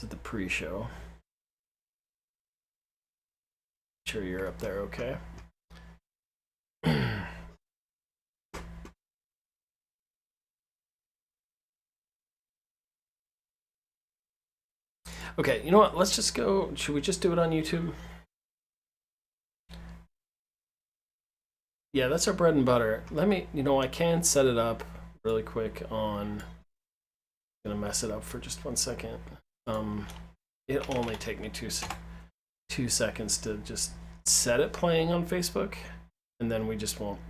to the pre-show. Sure you're up there, okay? Okay, you know what? Let's just go. Should we just do it on YouTube? Yeah, that's our bread and butter. Let me, I can set it up really quick on. I'm gonna mess it up for just 1 second. It'll only take me two seconds to just set it playing on Facebook, and then we just won't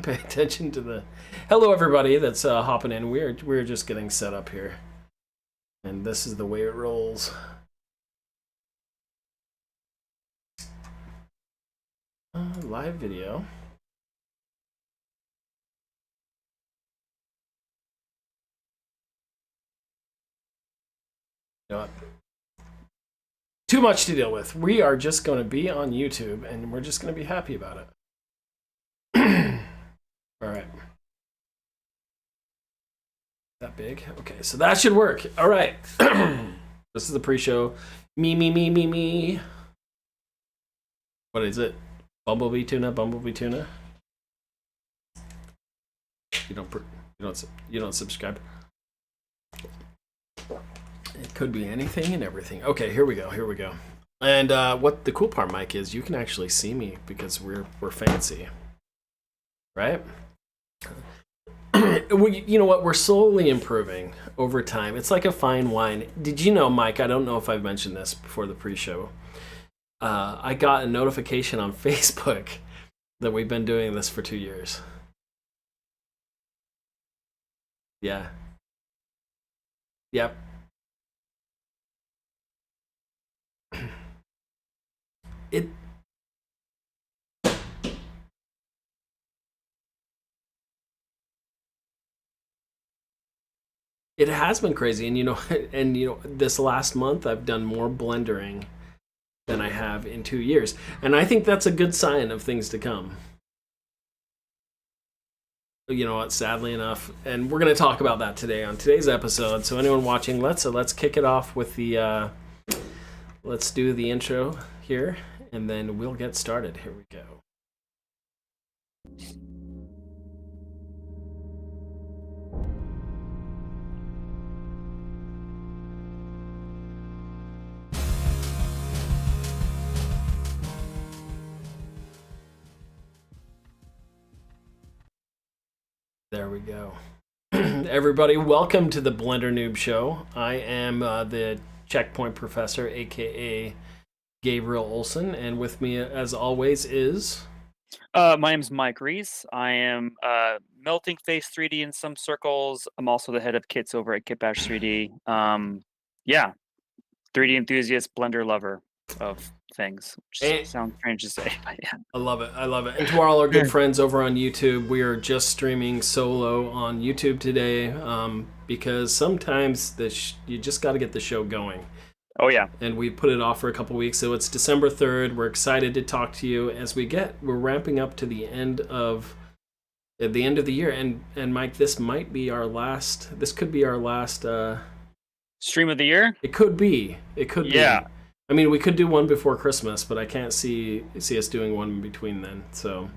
pay attention to the. Hello, everybody that's hopping in. We're just getting set up here, and this is the way it rolls. Live video. You know what? Too much to deal with. We are just going to be on YouTube, and we're just going to be happy about it. All right. That big? Okay, so that should work. All right. This is the pre-show. Me. What is it? Bumblebee tuna? You don't subscribe. It could be anything and everything. Okay, here we go. And what the cool part, Mike, is you can actually see me because we're fancy, right? You know what? We're slowly improving over time. It's like a fine wine. Did you know, Mike? I don't know if I've mentioned this before the pre-show. I got a notification on Facebook that we've been doing this for 2 years. Yeah. Yep. It has been crazy, and this last month I've done more blendering than I have in 2 years, and I think that's a good sign of things to come. You know what? Sadly enough, and we're going to talk about that today on today's episode. So anyone watching, let's kick it off with the. Let's do the intro here, and then we'll get started. Here we go. There we go. Everybody, welcome to the Blender Noob Show. I am the Checkpoint Professor, aka Gabriel Olson, and with me, as always, is. My name's Mike Reese. I am Melting Face 3D in some circles. I'm also the head of kits over at Kitbash 3D. Yeah, 3D enthusiast, Blender lover of things. Which sounds strange to say, but yeah. I love it. And to all our good friends over on YouTube, we are just streaming solo on YouTube today because sometimes you just got to get the show going. Oh, yeah. And we put it off for a couple weeks, so it's December 3rd. We're excited to talk to you as we're ramping up to the end of the year. And Mike, this could be our last stream of the year? It could be. Yeah. I mean, we could do one before Christmas, but I can't see us doing one in between then. So,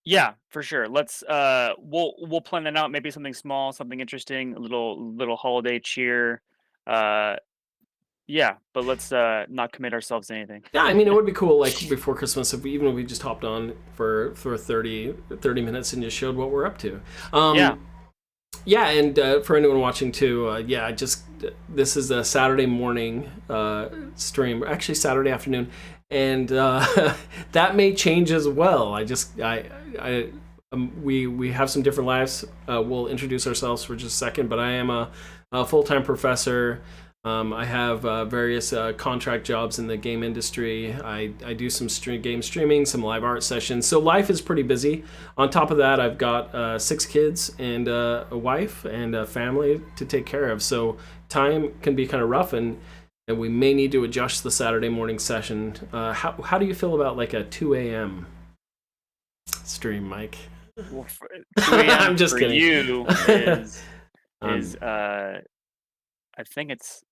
yeah, for sure. Let's we'll plan that out. Maybe something small, something interesting, a little holiday cheer. Yeah, but let's not commit ourselves to anything. Yeah, I mean, it would be cool, like before Christmas, if we just hopped on for 30 minutes and just showed what we're up to. Yeah, and for anyone watching too, this is a Saturday morning stream, actually Saturday afternoon, and that may change as well. We have some different lives. We'll introduce ourselves for just a second, but I am a full-time professor. I have various contract jobs in the game industry. I do some game streaming, some live art sessions. So life is pretty busy. On top of that, I've got 6 kids and a wife and a family to take care of. So time can be kind of rough, and we may need to adjust the Saturday morning session. How do you feel about like a 2 a.m. stream, Mike? Well, 2 a.m. I'm just for kidding. You is I think it's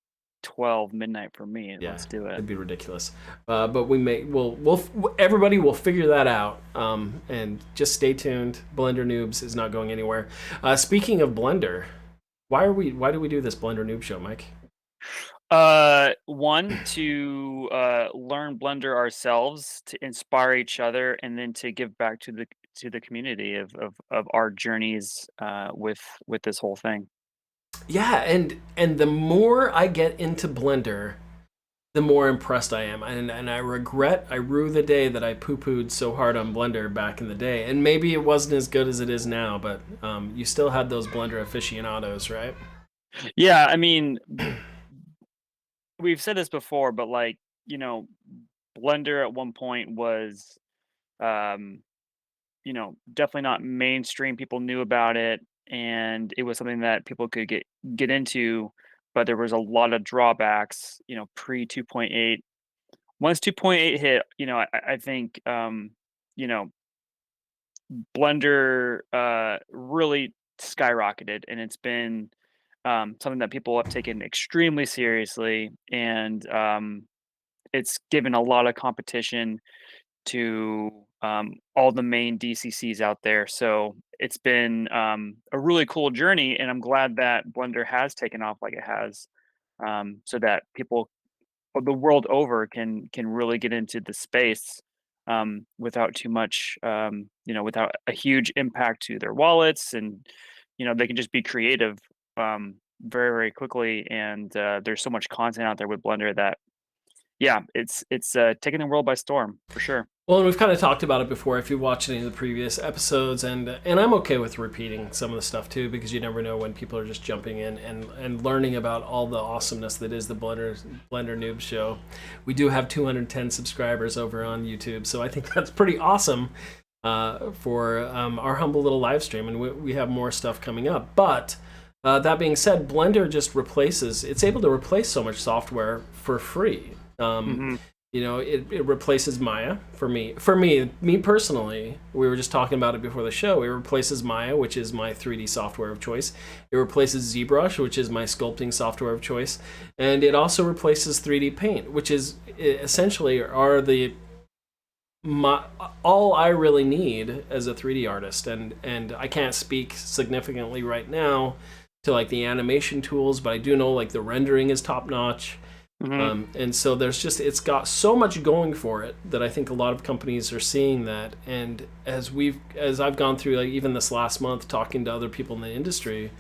12 midnight for me. Yeah, Let's do it. it'd be ridiculous. But everybody will figure that out. And just stay tuned. Blender Noobs is not going anywhere. Speaking of Blender, why do we do this Blender Noob show, Mike? One to learn Blender ourselves, to inspire each other, and then to give back to the community of our journeys with this whole thing. Yeah, and the more I get into Blender, the more impressed I am. And I rue the day that I poo-pooed so hard on Blender back in the day. And maybe it wasn't as good as it is now, but you still had those Blender aficionados, right? Yeah, I mean, we've said this before, but like, Blender at one point was, um, definitely not mainstream. People knew about it, and it was something that people could get into, but there was a lot of drawbacks. Pre 2.8. Once 2.8 hit, I think, you know, Blender really skyrocketed, and it's been something that people have taken extremely seriously, and it's given a lot of competition to all the main DCCs out there. So it's been a really cool journey, and I'm glad that Blender has taken off like it has, so that people the world over can really get into the space without too much, without a huge impact to their wallets, and they can just be creative very very quickly. And there's so much content out there with Blender that yeah, it's taking the world by storm for sure. Well, and we've kind of talked about it before if you watch any of the previous episodes, and I'm okay with repeating some of the stuff too, because you never know when people are just jumping in and learning about all the awesomeness that is the Blender Noob Show. We do have 210 subscribers over on YouTube, so I think that's pretty awesome for our humble little live stream, and we have more stuff coming up. But that being said, Blender just it's able to replace so much software for free. It replaces Maya for me. Me personally, we were just talking about it before the show. It replaces Maya, which is my 3D software of choice. It replaces ZBrush, which is my sculpting software of choice, and it also replaces 3D Paint, which is essentially all I really need as a 3D artist. And I can't speak significantly right now to like the animation tools, but I do know like the rendering is top notch. And so it's got so much going for it that I think a lot of companies are seeing that. And as I've gone through like even this last month talking to other people in the industry,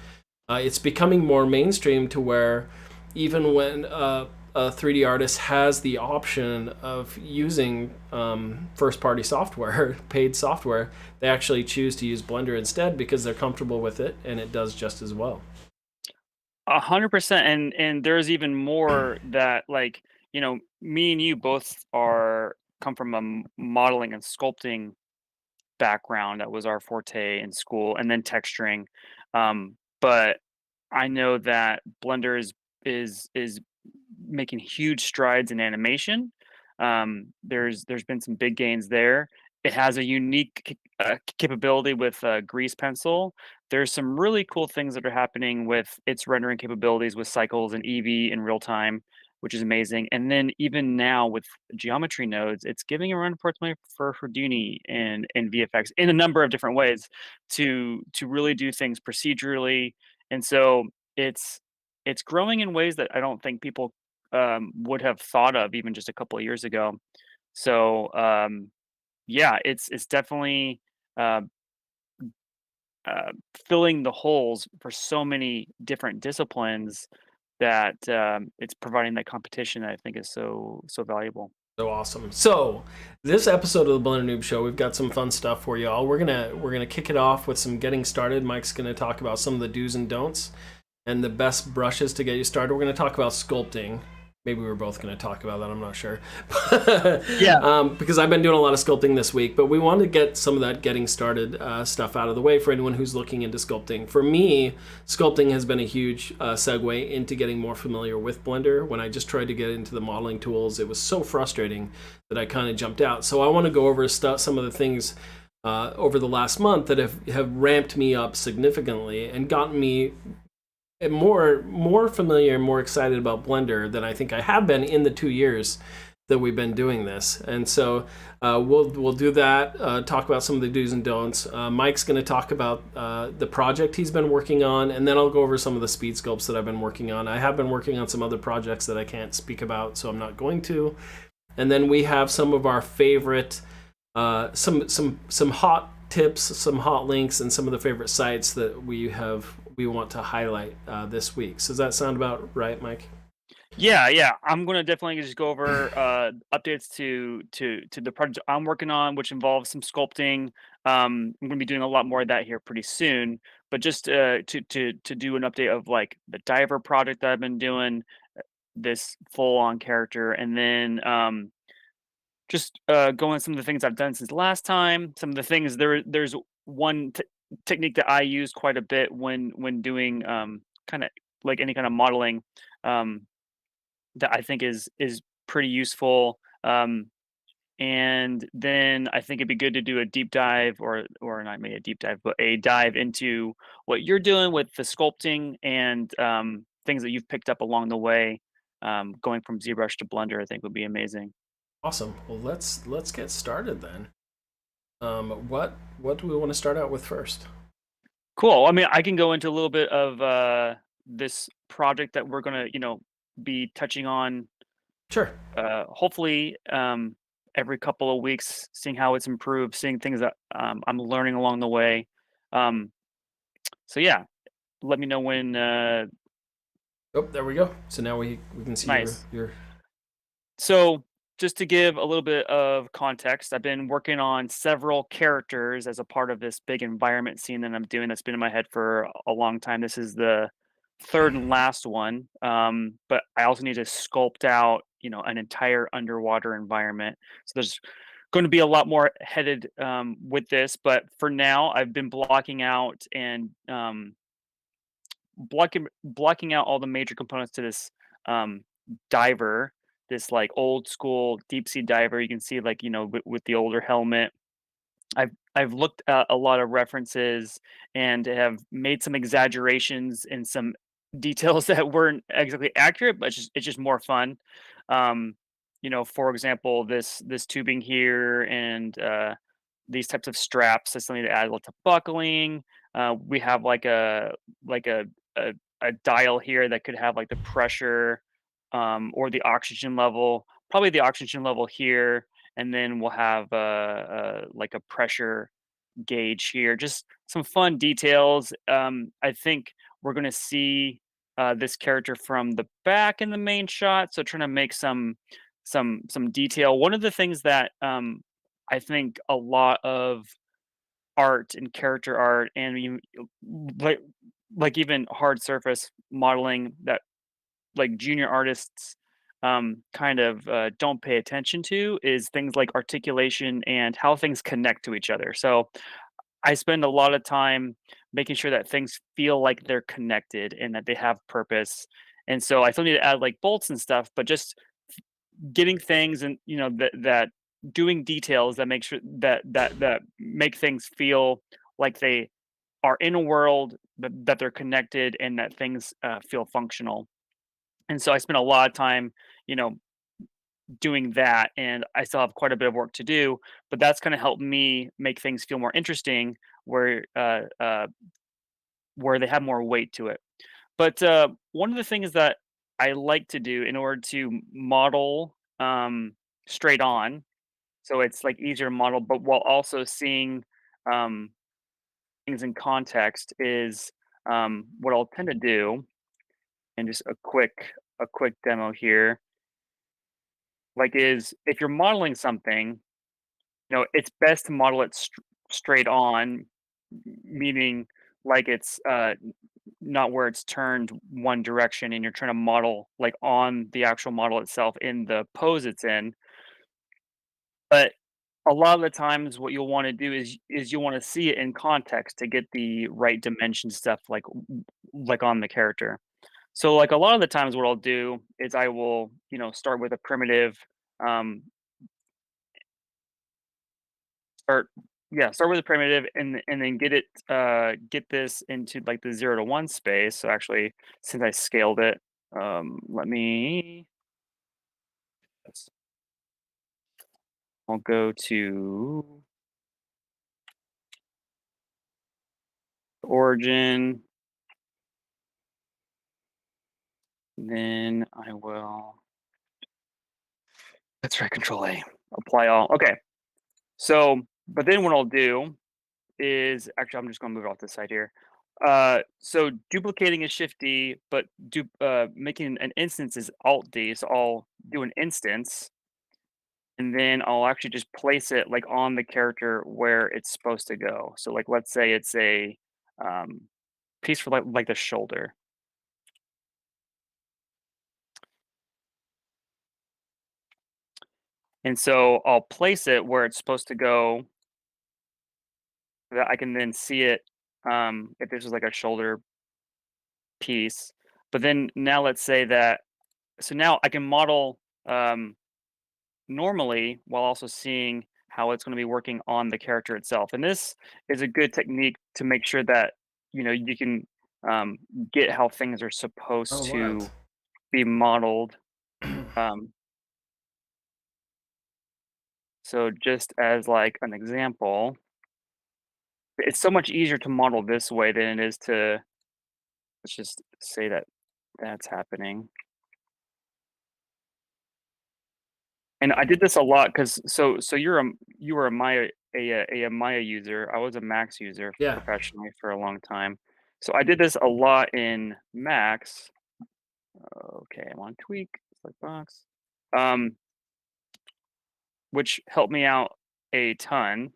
it's becoming more mainstream to where even when a 3D artist has the option of using first-party software, paid software, they actually choose to use Blender instead because they're comfortable with it and it does just as well. 100%, and there's even more that, like, me and you both come from a modeling and sculpting background. That was our forte in school, and then texturing. But I know that Blender is making huge strides in animation. There's been some big gains there. It has a unique capability with grease pencil. There's some really cool things that are happening with its rendering capabilities with cycles and Eevee in real time, which is amazing. And then even now with geometry nodes, it's giving a run for Houdini and VFX in a number of different ways to really do things procedurally. And so it's growing in ways that I don't think people would have thought of even just a couple of years ago. So yeah, it's definitely uh, filling the holes for so many different disciplines that it's providing that competition that I think is so valuable. So awesome. So this episode of the Blender Noob Show, we've got some fun stuff for y'all. We're gonna kick it off with some getting started. Mike's gonna talk about some of the do's and don'ts and the best brushes to get you started. We're gonna talk about sculpting. Maybe we're both going to talk about that. I'm not sure. Yeah. Because I've been doing a lot of sculpting this week, but we want to get some of that getting started stuff out of the way for anyone who's looking into sculpting. For me, sculpting has been a huge segue into getting more familiar with Blender. When I just tried to get into the modeling tools, it was so frustrating that I kind of jumped out. So I want to go over some of the things over the last month that have ramped me up significantly and gotten me more familiar and more excited about Blender than I think I have been in the 2 years that we've been doing this. And so we'll do that. Talk about some of the do's and don'ts. Mike's going to talk about the project he's been working on, and then I'll go over some of the speed sculpts that I've been working on. I have been working on some other projects that I can't speak about, so I'm not going to. And then we have some of our favorite, some hot tips, some hot links, and some of the favorite sites that we want to highlight this week. So does that sound about right, Mike? Yeah, yeah. I'm gonna definitely just go over updates to the project I'm working on, which involves some sculpting. I'm gonna be doing a lot more of that here pretty soon. But just to do an update of like the diver project that I've been doing, this full on character, and then just going some of the things I've done since last time. Some of the things there's one technique that I use quite a bit when doing kind of like any kind of modeling. Um, that I think is pretty useful. And then I think it'd be good to do a deep dive, or not maybe a deep dive, but a dive into what you're doing with the sculpting and things that you've picked up along the way. Going from ZBrush to Blender, I think would be amazing. Awesome. Well, let's get started then. What do we want to start out with first? Cool. I mean, I can go into a little bit of this project that we're gonna, be touching on Sure. hopefully every couple of weeks, seeing how it's improved, seeing things that I'm learning along the way. Um, so yeah, let me know when. Oh, there we go. So now we can see Nice. your So just to give a little bit of context, I've been working on several characters as a part of this big environment scene that I'm doing. That's been in my head for a long time. This is the third and last one, but I also need to sculpt out, an entire underwater environment. So there's going to be a lot more headed with this, but for now, I've been blocking out and blocking out all the major components to this um, diver, this like old school deep sea diver. You can see like with the older helmet. I've looked at a lot of references and have made some exaggerations and some details that weren't exactly accurate, but it's just more fun. Um, for example, this tubing here and these types of straps. I still need to add a little to buckling. We have like a a dial here that could have like the pressure or the oxygen level. Probably the oxygen level here, and then we'll have like a pressure gauge here. Just some fun details. I think we're gonna see this character from the back in the main shot, so trying to make some detail. One of the things that I think a lot of art and character art and even like even hard surface modeling that like junior artists kind of don't pay attention to is things like articulation and how things connect to each other. So I spend a lot of time making sure that things feel like they're connected and that they have purpose. And so I still need to add like bolts and stuff, but just getting things and that doing details that make sure that make things feel like they are in a world that they're connected and that things feel functional. And so I spent a lot of time, you know, doing that, and I still have quite a bit of work to do, but that's gonna help me make things feel more interesting where they have more weight to it. But, one of the things that I like to do in order to model, straight on, so it's, like, easier to model, but while also seeing, um, things in context is, what I'll tend to do, and just a quick demo here, like, is if you're modeling something, it's best to model it straight on, meaning like it's not where it's turned one direction and you're trying to model like on the actual model itself in the pose it's in. But a lot of the times what you'll want to do is you want to see it in context to get the right dimension stuff like on the character. So like a lot of the times what I'll do is I will, start with a primitive um, start yeah, start with a primitive and then get this into like the 0 to 1 space. So actually, since I scaled it, let me yes, I'll go to origin, then I will that's right, control A. Apply all. Okay. So, but then what I'll do is actually I'm just gonna move it off this side here. So duplicating is Shift D, but making an instance is Alt D. So I'll do an instance, and then I'll actually just place it like on the character where it's supposed to go. So like let's say it's a um, piece for like the shoulder, and so I'll place it where it's supposed to go. So that I can then see it if this is like a shoulder piece. But then now let's say that so now I can model normally while also seeing how it's going to be working on the character itself. And this is a good technique to make sure that you can um, get how things are Oh, supposed wild. to be modeled. Um, so just as like an example, it's so much easier to model this way than it is to let's just say that that's happening. And I did this a lot because so you were a Maya user. I was a Max user Yeah. professionally for a long time. So I did this a lot in Max. Okay, I'm on tweak, select box. Um, which helped me out a ton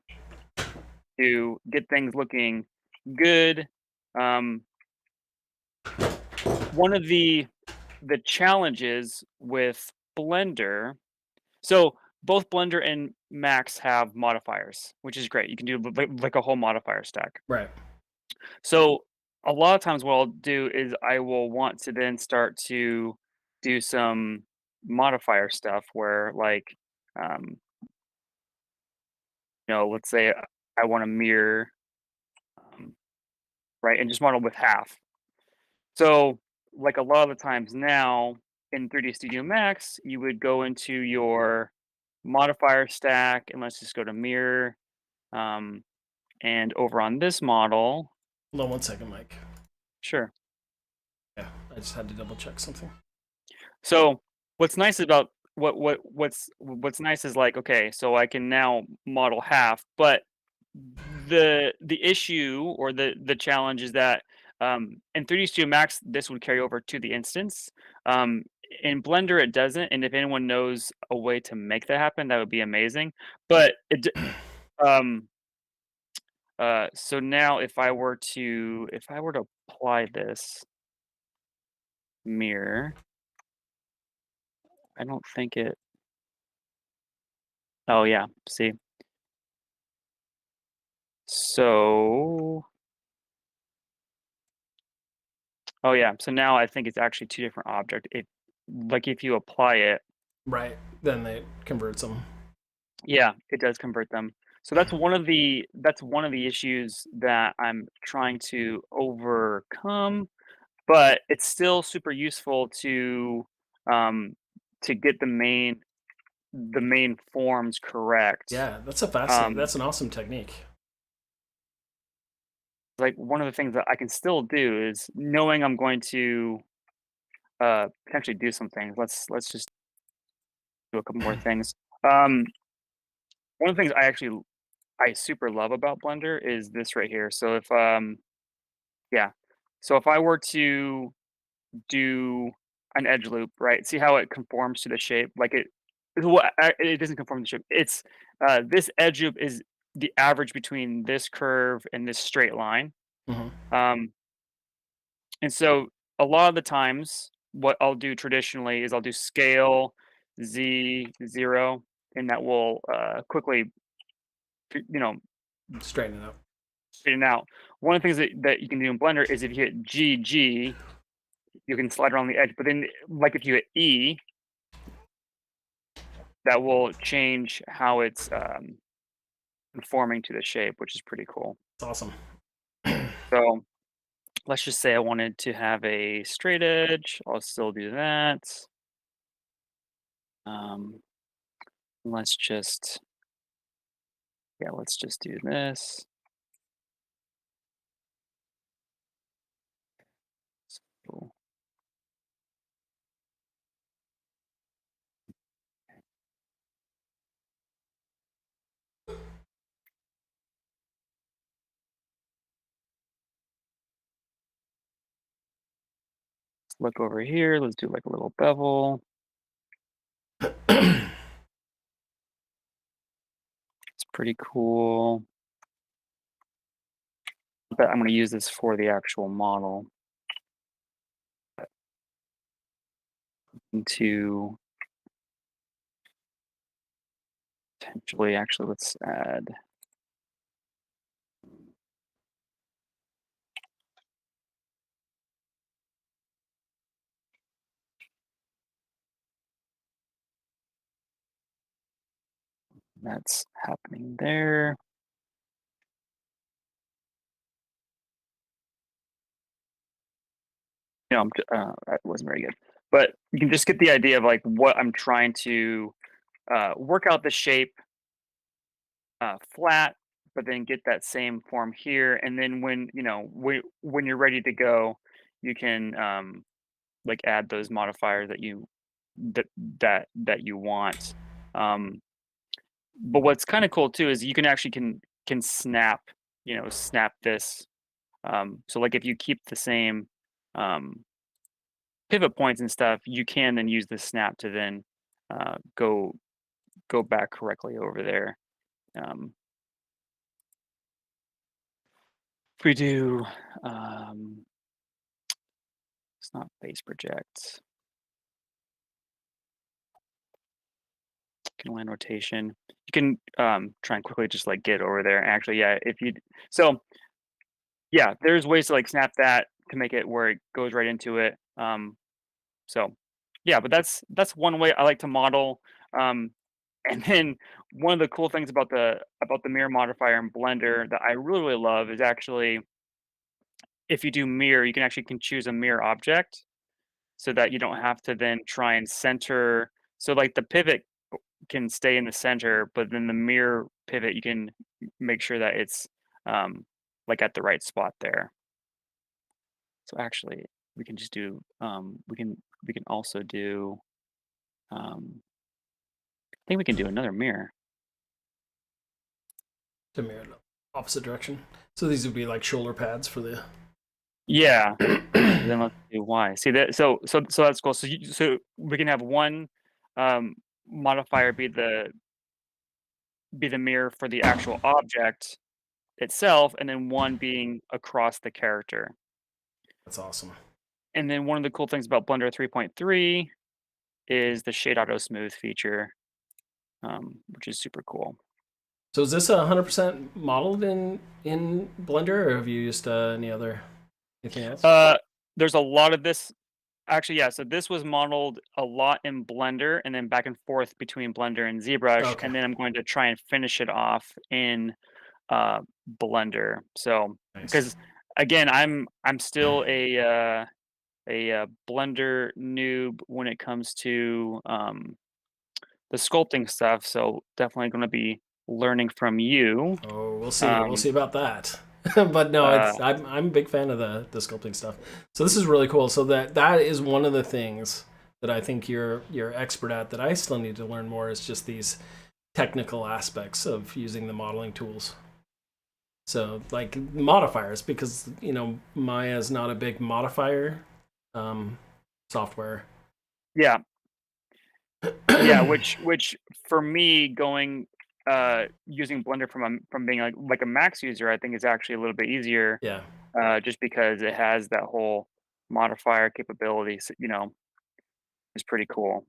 to get things looking good. Um, one of the challenges with Blender, so both Blender and Max have modifiers, which is great. You can do like a whole modifier stack. Right. So a lot of times what I'll do is I will want to then start to do some modifier stuff where like let's say I want to mirror um, right and just model with half. So like a lot of the times now in 3D Studio Max, you would go into your modifier stack and let's just go to mirror. Um, and over on this model, Hold on one second, Mike. sure. Yeah, I just had to double check something. So what's nice about what's nice is like okay, so I can now model half, but the issue or the challenge is that in 3D Studio Max this would carry over to the instance. In Blender it doesn't, and if anyone knows a way to make that happen, that would be amazing. But um so now if I were to apply this mirror, I don't think it oh yeah, see. So oh yeah, so now I think it's actually two different object. If you apply it, Right. Then it converts them. yeah, it does convert them. So that's one of the issues that I'm trying to overcome, but it's still super useful um to get the main forms correct. Yeah, that's a fascinating. Um That's an awesome technique. like one of the things that I can still do is knowing I'm going to potentially do some things. Let's just do a couple more things. Um one of the things I super love about Blender is this right here. So if yeah. So if I were to do an edge loop, right? See how it conforms to the shape? Like it doesn't conform to the shape. It's this edge loop is the average between this curve and this straight line. Hmm. Um, and so a lot of the times, what I'll do traditionally is I'll do scale Z0, and that will quickly, you know, Straighten it up. straighten out. One of the things that you can do in Blender is if you hit GG, you can slide around the edge. But then, like if you hit E, that will change how it's conforming to the shape, which is pretty cool. It's awesome. So let's just say I wanted to have a straight edge. I'll still do that. Um, let's just, yeah, let's just do this. So let's look over here. Let's do like a little bevel. It's pretty cool. But I'm going to use this for the actual model. To potentially, actually, let's add. That's happening there. You know, that wasn't very good, but you can just get the idea of like what I'm trying to work out the shape flat, but then get that same form here, and then when when you're ready to go, you can like add those modifiers that that you want. Um, but what's kind of cool too is you can actually can snap snap this. So like if you keep the same um, pivot points and stuff, you can then use the snap to then go back correctly over there. Um, if we do, it's not face project, can land rotation. You can try and quickly just like get over there. Actually, yeah, if you so yeah, there's ways to like snap that to make it where it goes right into it. So yeah, but that's one way I like to model. Um, and then one of the cool things about the mirror modifier in Blender that I really love is actually if you do mirror, you can choose a mirror object so that you don't have to then try and center. So like the pivot can stay in the center, but then the mirror pivot you can make sure that it's like at the right spot there. So actually, we can just do we can also do I think we can do another mirror. To mirror the opposite direction. So these would be like shoulder pads for the. Yeah. Then let's do Y. See that? So that's cool. So we can have one modifier be the mirror for the actual object itself, and then one being across the character. That's awesome. And then one of the cool things about Blender 3.3 is the Shade Auto Smooth feature, which is super cool. So is this 100% modeled in Blender, or have you used anything else? There's a lot of this. Actually, yeah. So this was modeled a lot in Blender, and then back and forth between Blender and ZBrush, Okay. and then I'm going to try and finish it off in Blender. So Nice. because again, I'm still a Blender noob when it comes to the sculpting stuff. So definitely going to be learning from you. Oh, we'll see. We'll Um, see about that. But no, uh, I'm a big fan of the sculpting stuff. So this is really cool. So that is one of the things that I think you're expert at that I still need to learn more is just these technical aspects of using the modeling tools. So like modifiers, because Maya is not a big modifier software. yeah, yeah. Which for me going using Blender from being like a Max user, I think is actually a little bit easier. Yeah. Just because it has that whole modifier capability. So, is pretty cool.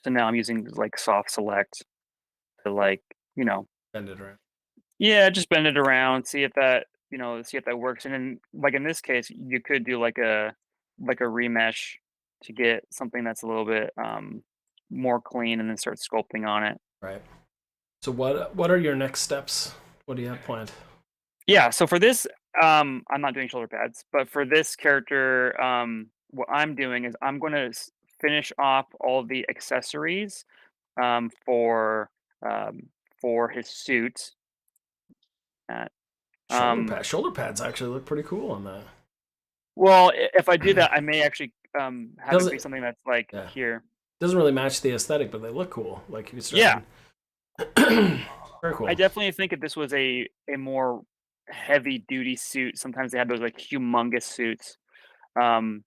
So now I'm using like soft select to like, you know, Bend it around. yeah, just bend it around, see if that, see if that works. And then like in this case, you could do like a remesh to get something that's a little bit more clean and then start sculpting on it. Right. So what are your next steps? What do you have planned? Yeah, so for this, I'm not doing shoulder pads, but for this character, what I'm doing is I'm gonna finish off all the accessories um, for um, for his suit. Uh, um, Shoulder pads actually look pretty cool on that. well, if I do that, I may actually have it be Doesn't something that's like yeah here. doesn't really match the aesthetic, but they look cool. Like you Yeah, said. Very I cool. definitely think if this was a more heavy duty suit, sometimes they have those like humongous suits. Um,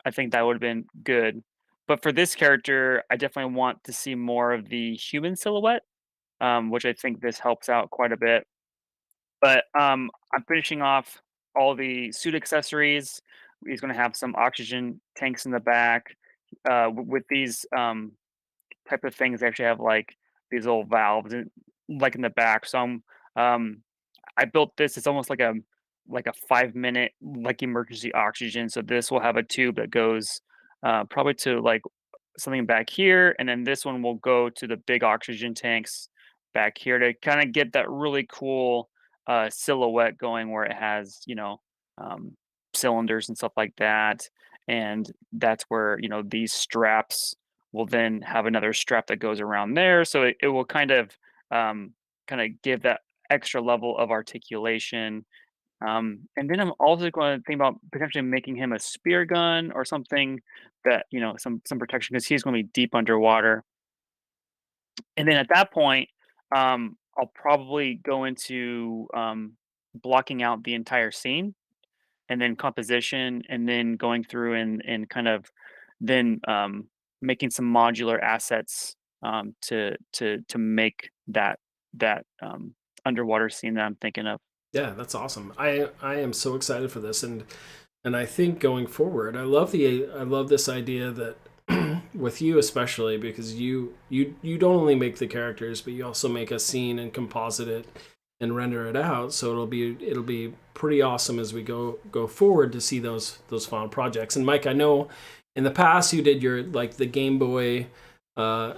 I think that would have been good. But for this character, I definitely want to see more of the human silhouette, which I think this helps out quite a bit. But I'm finishing off all the suit accessories. He's going to have some oxygen tanks in the back. With these type of things, they actually have like these little valves like in the back. So um, I built this. It's almost like a 5 minute like emergency oxygen. So this will have a tube that goes probably to like something back here, and then this one will go to the big oxygen tanks back here to kind of get that really cool silhouette going, where it has um, cylinders and stuff like that, and that's where these straps will then have another strap that goes around there, so it will um, kind of give that extra level of articulation. And then I'm also going to think about potentially making him a spear gun or something that, some protection because he's going to be deep underwater. And then at that point, I'll probably go into blocking out the entire scene and then composition and then going through and kind of then making some modular assets to make that underwater scene that I'm thinking of. Yeah, that's awesome. I am so excited for this, and I think going forward, I love this idea that with you especially because you don't only make the characters, but you also make a scene and composite it and render it out. So it'll be pretty awesome as we go forward to see those final projects. And Mike, I know in the past you did your like the Game Boy uh,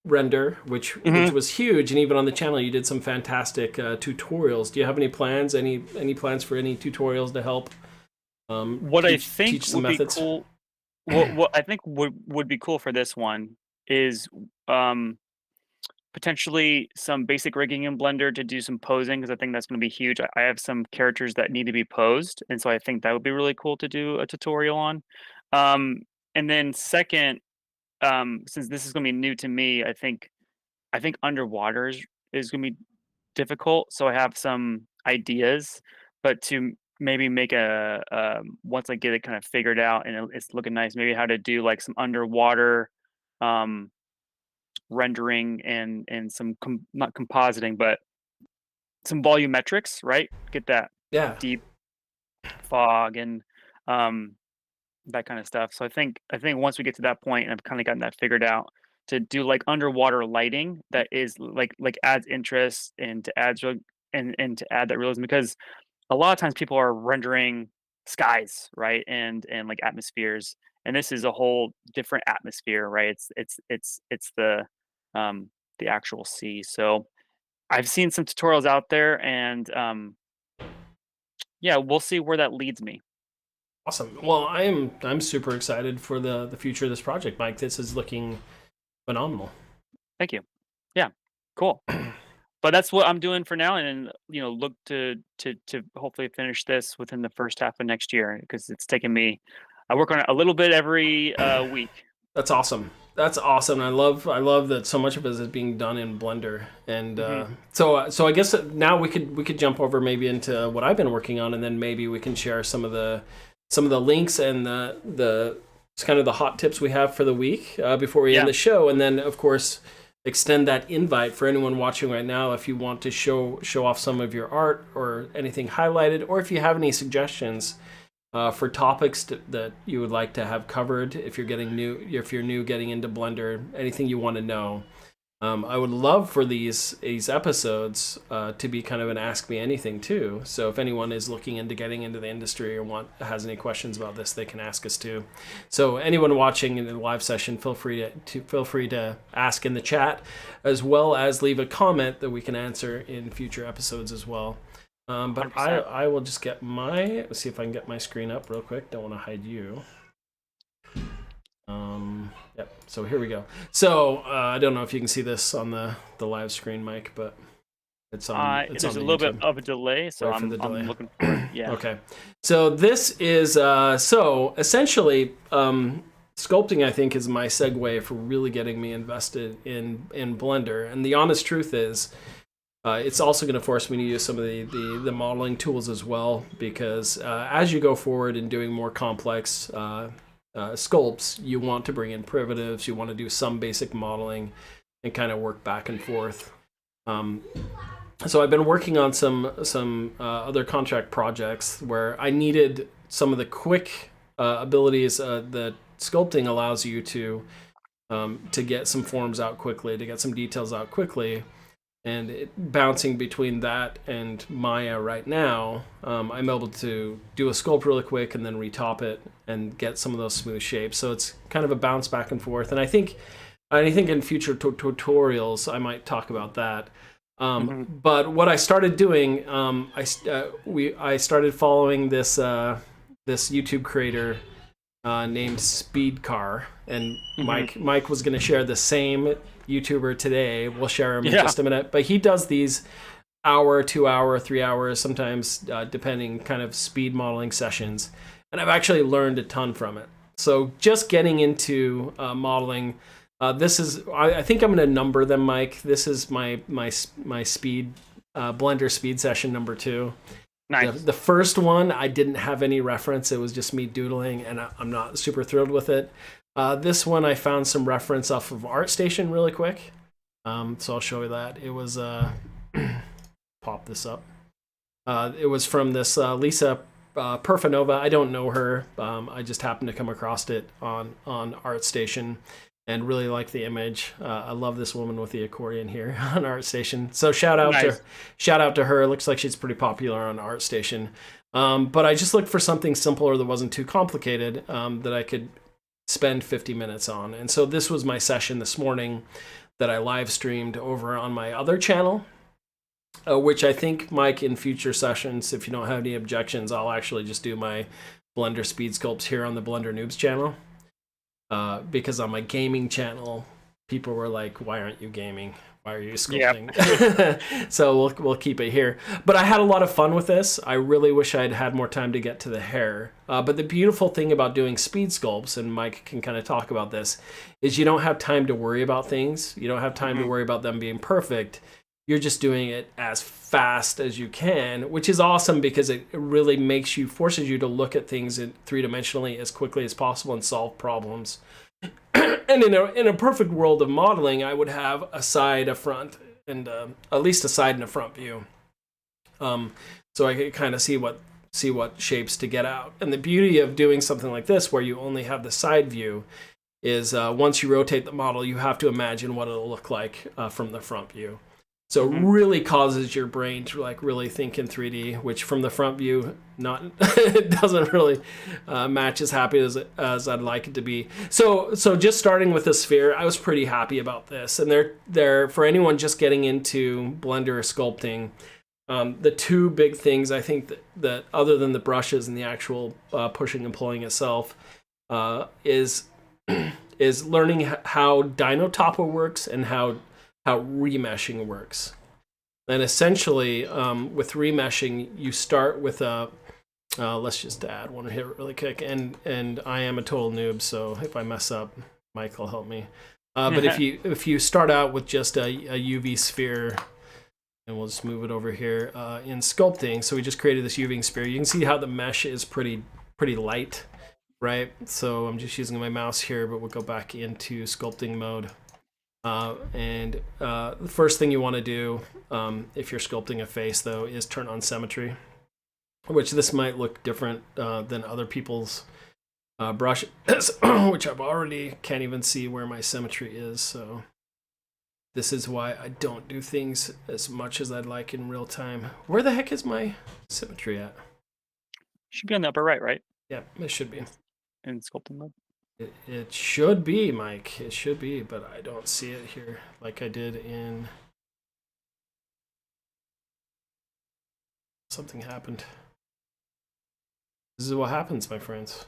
render, which Mhm. was huge, and even on the channel you did some fantastic tutorials. Do you have any plans? Any plans for any tutorials to help What I think teach some would be methods? cool what I think would be cool for this one is, um, potentially some basic rigging in Blender to do some posing because I think that's gonna be huge. I have some characters that need to be posed, and so I think that would be really cool to do a tutorial on. Um, and then second, since this is gonna be new to me, I think underwater is gonna be difficult, so I have some ideas, but to maybe make once I get it kind of figured out and it's looking nice, maybe how to do like some underwater um, rendering and some not compositing, but some volumetrics, right? Get that Yeah, deep fog and um, that kind of stuff. So I think once we get to that point, and I've kind of gotten that figured out, to do like underwater lighting that is like adds interest and to and to add that realism because a lot of times people are rendering skies, right? And like atmospheres. And this is a whole different atmosphere, right? It's um the actual sea. So I've seen some tutorials out there and yeah, we'll see where that leads me. awesome. Well, I'm super excited for the future of this project, Mike. This is looking phenomenal. Thank you. Yeah, cool. But that's what I'm doing for now, and then, look to hopefully finish this within the first half of next year because it's taken me. I work on it a little bit every week. That's awesome. That's awesome. I love that so much of it is being done in Blender. And Hmm. so I guess now we could jump over maybe into what I've been working on, and then maybe we can share some of the links and the it's kind of the hot tips we have for the week before we end Yeah, the show, and then of course extend that invite for anyone watching right now if you want to show off some of your art or anything highlighted, or if you have any suggestions for topics that you would like to have covered if you're new getting into Blender, anything you want to know. I would love for these episodes to be kind of an Ask Me Anything too. So if anyone is looking into getting into the industry or has any questions about this, they can ask us too. So anyone watching in the live session, feel free to ask in the chat, as well as leave a comment that we can answer in future episodes as well. But 100%. I will just get let's see if I can get my screen up real quick. Don't want to hide you. Yep. So here we go. So I don't know if you can see this on the live screen, Mike, but it's on. It's There's on a little YouTube. bit of a delay, so Right, for the delay. I'm looking for it. Yeah. Okay. So this is so essentially sculpting. I think is my segue for really getting me invested in Blender. And the honest truth is, it's also going to force me to use some of the modeling tools as well, because as you go forward in doing more complex sculpts, you want to bring in primitives, you want to do some basic modeling and kind of work back and forth. So I've been working on some other contract projects where I needed some of the quick abilities that sculpting allows you to get some forms out quickly, to get some details out quickly. And bouncing between that and Maya right now, I'm able to do a sculpt really quick and then retop it and get some of those smooth shapes. So it's kind of a bounce back and forth. And I think in future tutorials I might talk about that. But what I started doing, I started following this YouTube creator named Speedcar, and Mike was going to share the same YouTuber today. We'll share him in just a minute, but he does these hour, 2 hour, 3 hours, sometimes depending, kind of speed modeling sessions, and I've actually learned a ton from it. So just getting into modeling, this is I think I'm going to number them, Mike. This is my speed Blender speed session number 2. Nice. The first one, I didn't have any reference. It was just me doodling, and I'm not super thrilled with it. This one, I found some reference off of ArtStation really quick. So I'll show you that. It was, pop this up. It was from this Lisa Perfanova. I don't know her. I just happened to come across it on ArtStation and really like the image. I love this woman with the accordion here on ArtStation. So shout out to her. It looks like she's pretty popular on ArtStation. But I just looked for something simpler that wasn't too complicated, that I could spend 50 minutes on. And so this was my session this morning that I live streamed over on my other channel, which I think, Mike, in future sessions, if you don't have any objections, I'll actually just do my Blender speed sculpts here on the Blender Noobs channel. Because on my gaming channel, people were like, "Why aren't you gaming? Why are you sculpting?" Yep. So we'll keep it here. But I had a lot of fun with this. I really wish I'd had more time to get to the hair. But the beautiful thing about doing speed sculpts, and Mike can kind of talk about this, is you don't have time to worry about things. You don't have time to worry about them being perfect. You're just doing it as fast as you can, which is awesome because it really forces you to look at things in 3-dimensionally as quickly as possible and solve problems. And in a perfect world of modeling, I would have a side, a front, and at least a side and a front view. So I could kind of see what shapes to get out. And the beauty of doing something like this, where you only have the side view, is once you rotate the model, you have to imagine what it'll look like from the front view. So it really causes your brain to like really think in 3D, which from the front view, it doesn't really match as happy as I'd like it to be. So just starting with the sphere, I was pretty happy about this. And they're for anyone just getting into Blender sculpting, the two big things I think that other than the brushes and the actual pushing and pulling itself, is learning how Dino Topo works and how remeshing works. And essentially, with remeshing, you start with let's just add one here really quick. And I am a total noob, so if I mess up, Mike will help me. But if you start out with just a UV sphere, and we'll just move it over here in sculpting. So we just created this UV sphere. You can see how the mesh is pretty light, right? So I'm just using my mouse here, but we'll go back into sculpting mode. And the first thing you want to do if you're sculpting a face, though, is turn on symmetry, which this might look different than other people's brushes, which I've already can't even see where my symmetry is. So This is why I don't do things as much as I'd like in real time. Where the heck is my symmetry at? Should be on the upper right? Yeah, it should be. In sculpting mode. It should be, Mike. It should be, but I don't see it here like I did in... Something happened. This is what happens, my friends.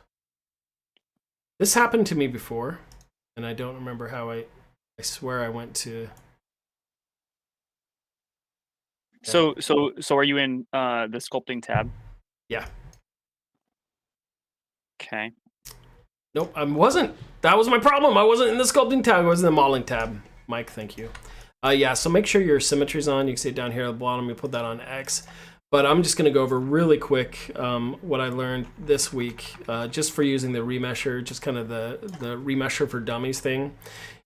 This happened to me before, and I don't remember how I swear I went to... So are you in the sculpting tab? Yeah. Okay. Nope, I wasn't. That was my problem. I wasn't in the sculpting tab. I was in the modeling tab. Mike, thank you. Yeah, so make sure your symmetry's on. You can see it down here at the bottom. You put that on X. But I'm just going to go over really quick what I learned this week, just for using the remesher, just kind of the remesher for dummies thing,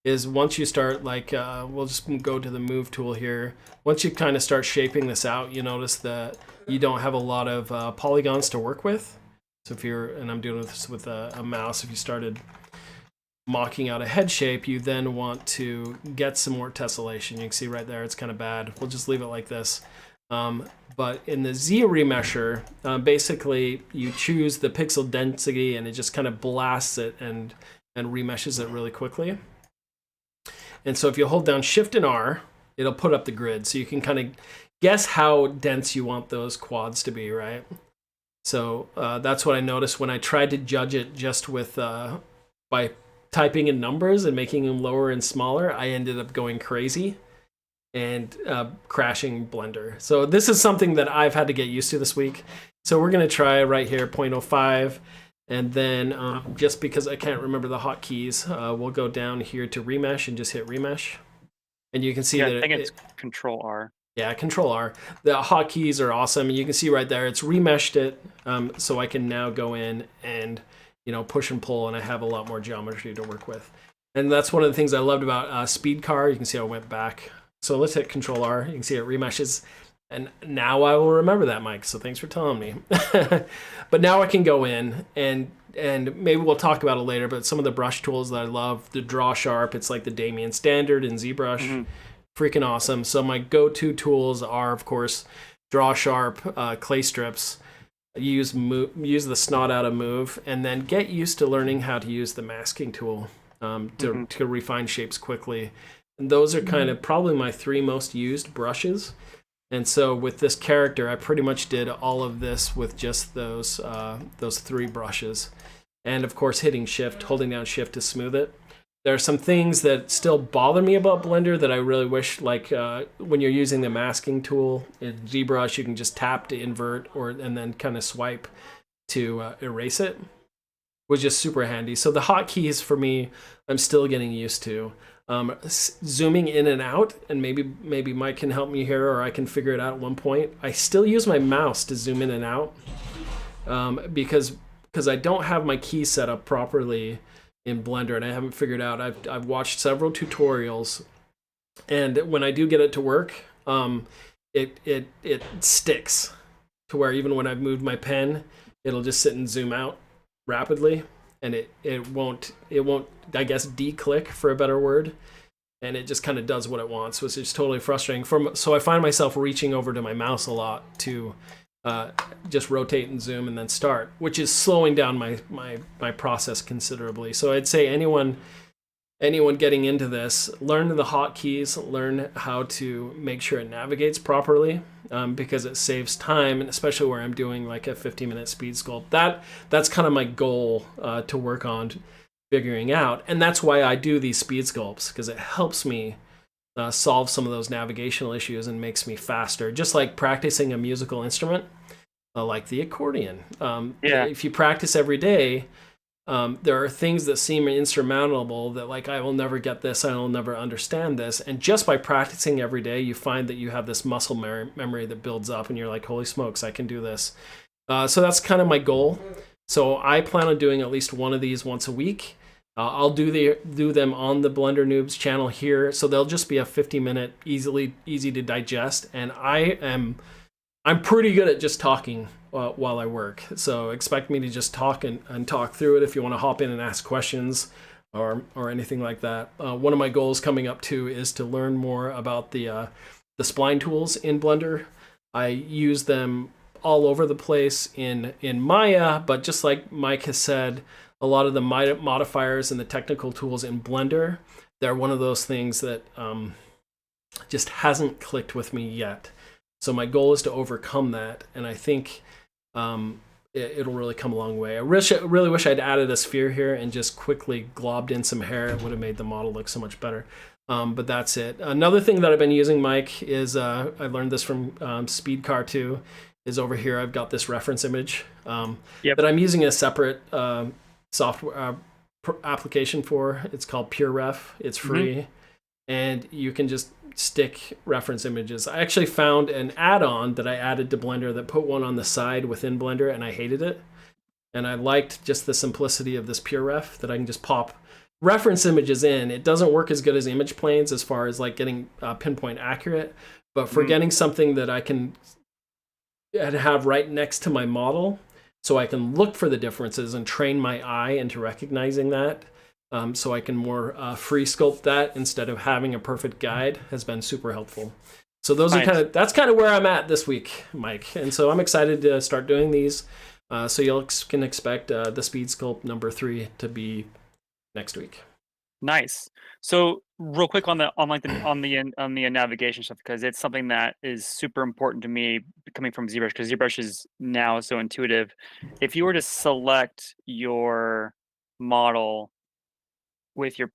is once you start, like, we'll just go to the move tool here. Once you kind of start shaping this out, you notice that you don't have a lot of polygons to work with. So if you're, and I'm doing this with a mouse, if you started mocking out a head shape, you then want to get some more tessellation. You can see right there, it's kind of bad. We'll just leave it like this. But in the Z remesher, basically you choose the pixel density and it just kind of blasts it and remeshes it really quickly. And so if you hold down Shift and R, it'll put up the grid. So you can kind of guess how dense you want those quads to be, right? So that's what I noticed when I tried to judge it just with by typing in numbers and making them lower and smaller. I ended up going crazy and crashing Blender. So this is something that I've had to get used to this week. So we're going to try right here 0.05. And then just because I can't remember the hotkeys, we'll go down here to remesh and just hit remesh. And you can see that I think it's Control R. Yeah, Control R. The hotkeys are awesome. You can see right there, it's remeshed it, so I can now go in and push and pull, and I have a lot more geometry to work with. And that's one of the things I loved about Speed Car. You can see I went back. So let's hit Control R. You can see it remeshes, and now I will remember that, Mike. So thanks for telling me. But now I can go in and maybe we'll talk about it later. But some of the brush tools that I love, the Draw Sharp. It's like the Damien Standard and ZBrush. Mm-hmm. Freaking awesome. So my go-to tools are, of course, Draw Sharp, clay strips. Use the snot out of Move, and then get used to learning how to use the masking tool to refine shapes quickly. And those are kind of probably my 3 most used brushes. And so with this character, I pretty much did all of this with just those 3 brushes. And of course, holding down Shift to smooth it. There are some things that still bother me about Blender that I really wish, like when you're using the masking tool in ZBrush, you can just tap to invert and then kind of swipe to erase it, which is super handy. So the hotkeys for me, I'm still getting used to. Zooming in and out, and maybe Mike can help me here, or I can figure it out at one point. I still use my mouse to zoom in and out because I don't have my key set up properly in Blender, and I haven't figured out. I've watched several tutorials, and when I do get it to work, it sticks to where even when I've moved my pen, it'll just sit and zoom out rapidly, and it won't I guess de-click, for a better word, and it just kind of does what it wants, which is totally frustrating. So I find myself reaching over to my mouse a lot to just rotate and zoom and then start, which is slowing down my process considerably. So I'd say anyone getting into this, learn the hotkeys, learn how to make sure it navigates properly, because it saves time, and especially where I'm doing like a 15-minute speed sculpt. That's kind of my goal to work on figuring out, and that's why I do these speed sculpts, because it helps me solve some of those navigational issues and makes me faster. Just like practicing a musical instrument, like the accordion. If you practice every day, there are things that seem insurmountable that, like, I will never get this, I will never understand this. And just by practicing every day, you find that you have this muscle memory that builds up, and you're like, holy smokes, I can do this. So that's kind of my goal. So I plan on doing at least one of these once a week. I'll do them on the Blender Noobs channel here, so they'll just be a 50-minute, easy to digest. And I'm pretty good at just talking while I work. So expect me to just talk and talk through it. If you want to hop in and ask questions, or anything like that. One of my goals coming up too is to learn more about the spline tools in Blender. I use them all over the place in Maya, but just like Mike has said, a lot of the modifiers and the technical tools in Blender, they're one of those things that just hasn't clicked with me yet. So my goal is to overcome that, and I think it'll really come a long way. I really wish I'd added a sphere here and just quickly globbed in some hair. It would have made the model look so much better. But that's it. Another thing that I've been using, Mike, is I learned this from Speed Car 2, is over here. I've got this reference image that I'm using a separate software application for. It's called PureRef. It's free, and you can just stick reference images. I actually found an add-on that I added to Blender that put one on the side within Blender, and I hated it. And I liked just the simplicity of this PureRef, that I can just pop reference images in. It doesn't work as good as image planes as far as like getting pinpoint accurate, but for getting something that I can have right next to my model, so I can look for the differences and train my eye into recognizing that, so I can more free sculpt that instead of having a perfect guide, has been super helpful. So those are that's kind of where I'm at this week, Mike. And so I'm excited to start doing these. So you can expect the Speed Sculpt number 3 to be next week. Nice. So real quick on the navigation stuff, because it's something that is super important to me coming from ZBrush, because ZBrush is now so intuitive. If you were to select your model with your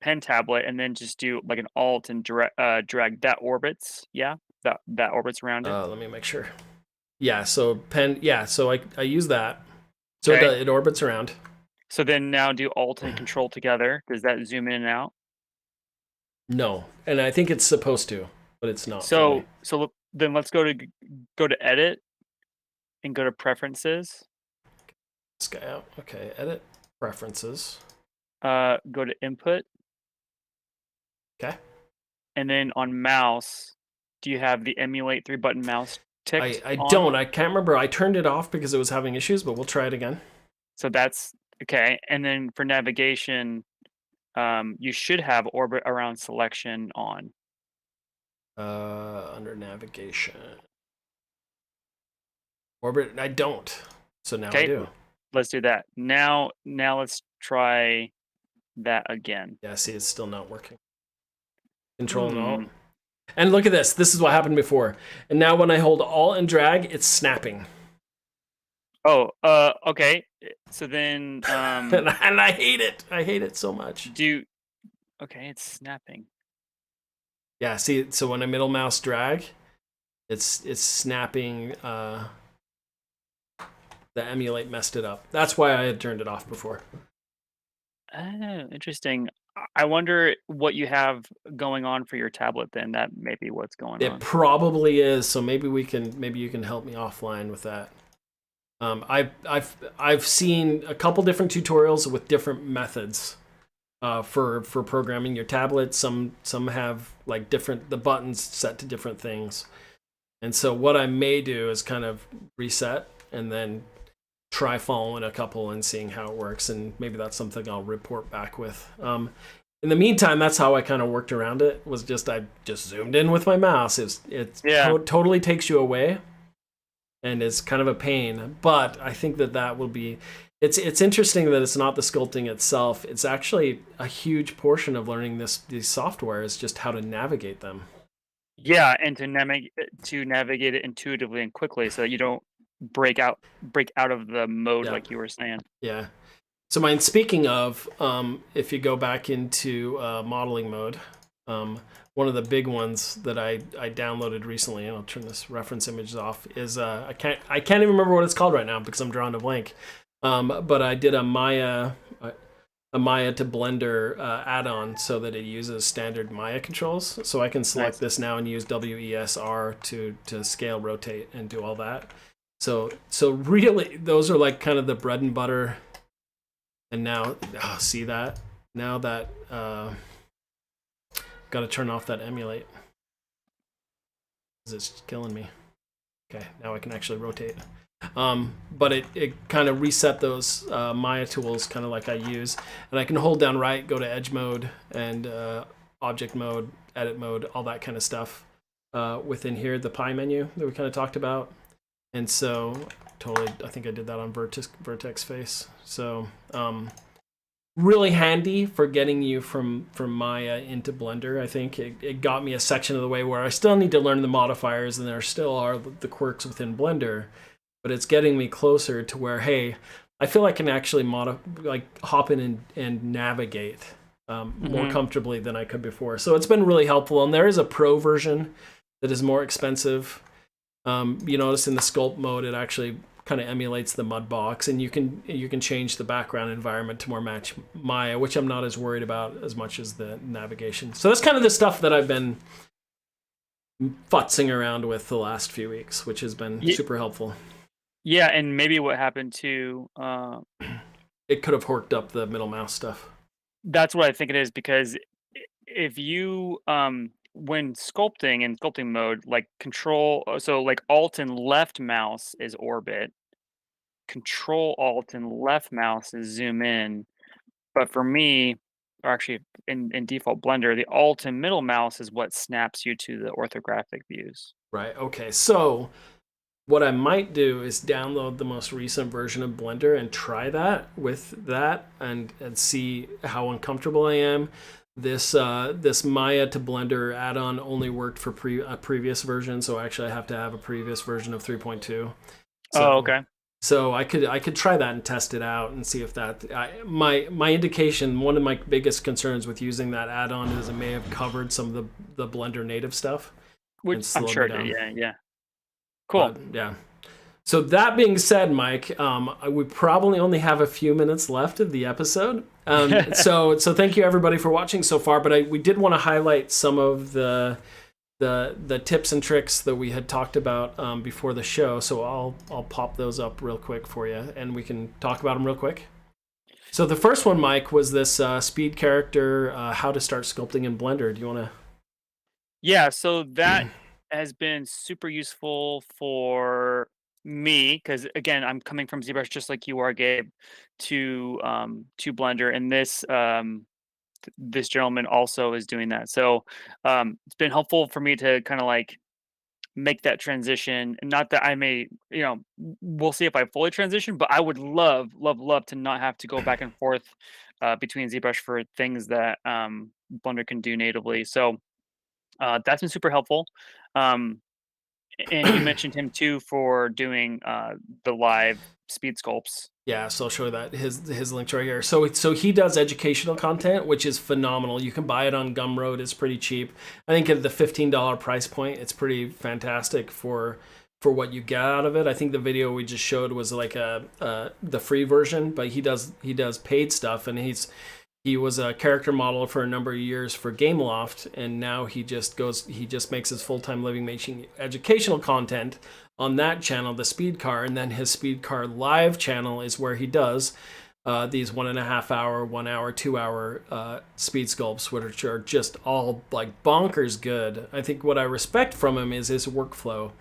pen tablet and then just do like an alt and drag, that orbits, that orbits around it. Let me make sure. Yeah, so so I use that. So Okay. it orbits around. So then now do alt and control together. Does that zoom in and out? No, and I think it's supposed to, but it's not. So then let's go to edit and go to preferences. This guy out. Okay, edit preferences. Go to input. Okay. And then on mouse, do you have the emulate 3-button mouse ticked? I don't. I can't remember. I turned it off because it was having issues, but we'll try it again. So that's okay. And then for navigation, you should have orbit around selection on. Under navigation. Orbit, I don't. So now I do. Let's do that. Now let's try that again. Yeah, see, it's still not working. Control and Alt. And look at this. This is what happened before. And now when I hold Alt and drag, it's snapping. Oh, okay. So then and I hate it. I hate it so much. Okay, it's snapping. Yeah, see, so when I middle mouse drag, it's snapping. The emulate messed it up. That's why I had turned it off before. Oh, interesting. I wonder what you have going on for your tablet then. That may be what's going on. It probably is. So maybe you can help me offline with that. I've seen a couple different tutorials with different methods for programming your tablet. Some have like the buttons set to different things. And so what I may do is kind of reset and then try following a couple and seeing how it works, and maybe that's something I'll report back with. In the meantime, that's how I kind of worked around it. I just zoomed in with my mouse. It totally takes you away, and it's kind of a pain. But I think that will be. It's interesting that it's not the sculpting itself. It's actually a huge portion of learning these software is just how to navigate them. Yeah, and to navigate it intuitively and quickly, so that you don't break out of the mode like you were saying. Yeah. So speaking of, if you go back into modeling mode, one of the big ones that I downloaded recently, and I'll turn this reference image off, is I can't even remember what it's called right now because I'm drawing a blank. But I did a Maya to Blender add-on so that it uses standard Maya controls. So I can select this now and use WESR to scale, rotate, and do all that. So really, those are like kind of the bread and butter. And now, see that? Now that, got to turn off that emulate. It's killing me. Okay, now I can actually rotate. But it kind of reset those Maya tools, kind of like I use, and I can hold down right, go to edge mode and object mode, edit mode, all that kind of stuff within here, the pie menu that we kind of talked about. And so totally, I think I did that on vertex face. So really handy for getting you from Maya into Blender. I think it got me a section of the way where I still need to learn the modifiers, and there still are the quirks within Blender, but it's getting me closer to where, hey, I feel I can actually hop in and navigate more comfortably than I could before. So it's been really helpful. And there is a pro version that is more expensive. You notice in the sculpt mode, it actually kind of emulates the mud box, and you can change the background environment to more match Maya, which I'm not as worried about as much as the navigation. So that's kind of the stuff that I've been futzing around with the last few weeks, which has been super helpful. Yeah, and maybe what happened to it could have horked up the middle mouse stuff. That's what I think it is, because if you when sculpting in sculpting mode, like so like alt and left mouse is orbit, control alt and left mouse is zoom in. But for me, or actually in default Blender, the alt and middle mouse is what snaps you to the orthographic views. Right. Okay. So what I might do is download the most recent version of Blender and try that with that and see how uncomfortable I am. This Maya to Blender add-on only worked for a previous version, so actually I have to have a previous version of 3.2. So, oh, okay. So I could try that and test it out and see if that my indication. One of my biggest concerns with using that add-on is it may have covered some of the Blender native stuff. Which I'm sure it did. Yeah. Cool. Yeah. So that being said, Mike, we probably only have a few minutes left of the episode. So thank you everybody for watching so far. But we did want to highlight some of the tips and tricks that we had talked about before the show. So I'll pop those up real quick for you, and we can talk about them real quick. So the first one, Mike, was this speed character, how to start sculpting in Blender. Do you want to? Yeah. So that has been super useful for me, because again, I'm coming from ZBrush just like you are, Gabe, to Blender, and this gentleman also is doing that. So it's been helpful for me to kind of like make that transition. And not that I may, we'll see if I fully transition, but I would love to not have to go back and forth between ZBrush for things that Blender can do natively. So that's been super helpful. And you mentioned him too for doing the live speed sculpts. Yeah, so I'll show you that his link's right here. So he does educational content, which is phenomenal. You can buy it on Gumroad. It's pretty cheap. I think at the $15 price point, it's pretty fantastic for what you get out of it. I think the video we just showed was like the free version, but he does paid stuff, and he was a character model for a number of years for Gameloft, and now he just makes his full-time living making educational content on that channel, the Speed Car, and then his Speed Car live channel is where he does these 1.5 hour, 1 hour, 2 hour speed sculpts, which are just all like bonkers good. I think what I respect from him is his workflow.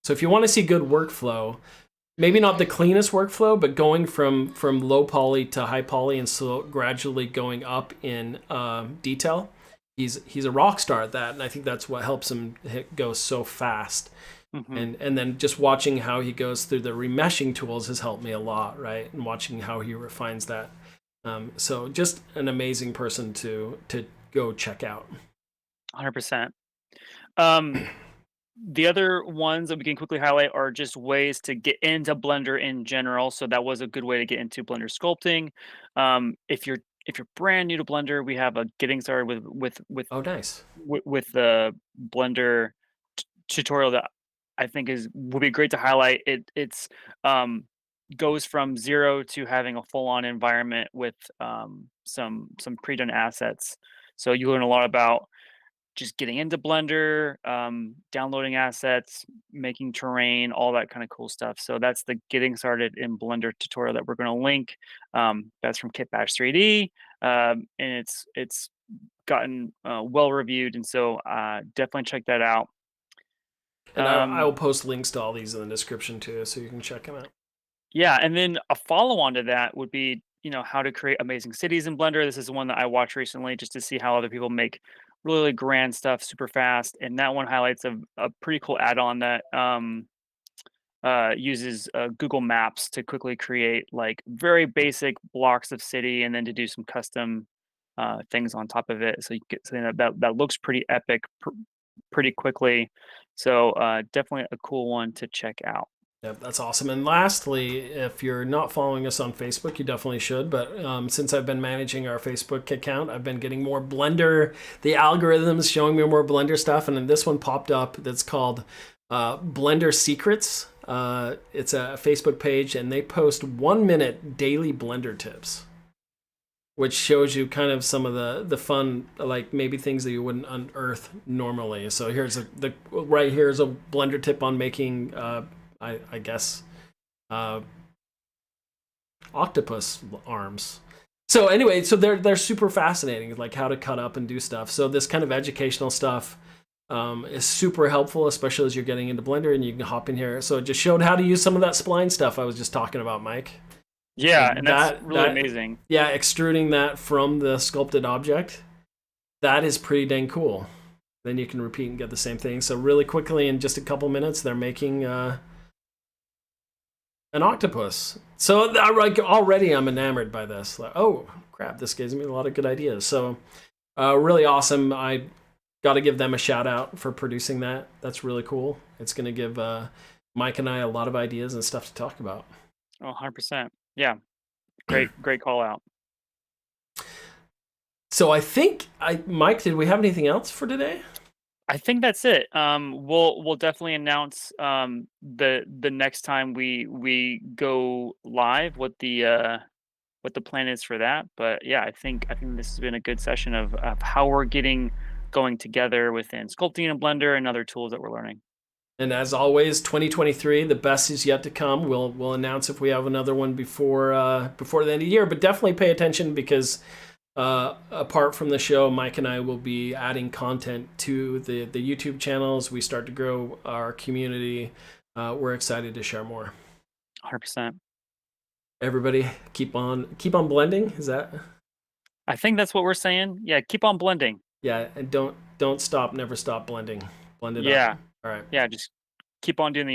So if you want to see good workflow, maybe not the cleanest workflow, but going from low poly to high poly and so gradually going up in detail, he's a rock star at that, and I think that's what helps him go so fast. Mm-hmm. And then just watching how he goes through the remeshing tools has helped me a lot, right? And watching how he refines that. So just an amazing person to go check out. 100%. The other ones that we can quickly highlight are just ways to get into Blender in general. So that was a good way to get into Blender sculpting. If you're brand new to Blender, we have a getting started with oh nice with the Blender tutorial that I think would be great to highlight. It's goes from 0 to having a full-on environment with some pre-done assets. So you learn a lot about just getting into Blender, downloading assets, making terrain, all that kind of cool stuff. So that's the getting started in Blender tutorial that we're going to link. That's from Kitbash 3D, and it's gotten well reviewed, and so definitely check that out. And I will post links to all these in the description too, so you can check them out. Yeah, and then a follow-on to that would be, how to create amazing cities in Blender. This is one that I watched recently just to see how other people make really grand stuff super fast, and that one highlights a pretty cool add-on that uses Google Maps to quickly create like very basic blocks of city, and then to do some custom things on top of it, so you get something that looks pretty epic pretty quickly. So definitely a cool one to check out. Yep, that's awesome. And lastly, if you're not following us on Facebook, you definitely should. But since I've been managing our Facebook account, I've been getting more Blender, the algorithms showing me more Blender stuff. And then this one popped up that's called Blender Secrets. It's a Facebook page, and they post 1-minute daily Blender tips, which shows you kind of some of the fun, like maybe things that you wouldn't unearth normally. So here's right here's a Blender tip on making I guess octopus arms. So anyway, so they're super fascinating, like how to cut up and do stuff. So this kind of educational stuff is super helpful, especially as you're getting into Blender and you can hop in here. So it just showed how to use some of that spline stuff I was just talking about, Mike. Yeah, and that's really amazing. Yeah, extruding that from the sculpted object, that is pretty dang cool. Then you can repeat and get the same thing. So really quickly, in just a couple minutes, they're making an octopus. So like already I'm enamored by this. Like, oh crap, this gives me a lot of good ideas. So really awesome. I got to give them a shout out for producing that. That's really cool. It's going to give Mike and I a lot of ideas and stuff to talk about. Oh, 100%. Yeah. Great call out. So I think Mike, did we have anything else for today? I think that's it. We'll definitely announce the next time we go live what the plan is for that. But yeah, I think this has been a good session of how we're going together within sculpting and Blender and other tools that we're learning. And as always, 2023, the best is yet to come. We'll announce if we have another one before the end of the year. But definitely pay attention, because apart from the show, Mike and I will be adding content to the YouTube channels. We start to grow our community. We're excited to share more. 100%. Everybody, keep on blending. Is that? I think that's what we're saying. Yeah, keep on blending. Yeah, and don't stop, never stop blending. Blend it up. Yeah. All right. Yeah, just keep on doing the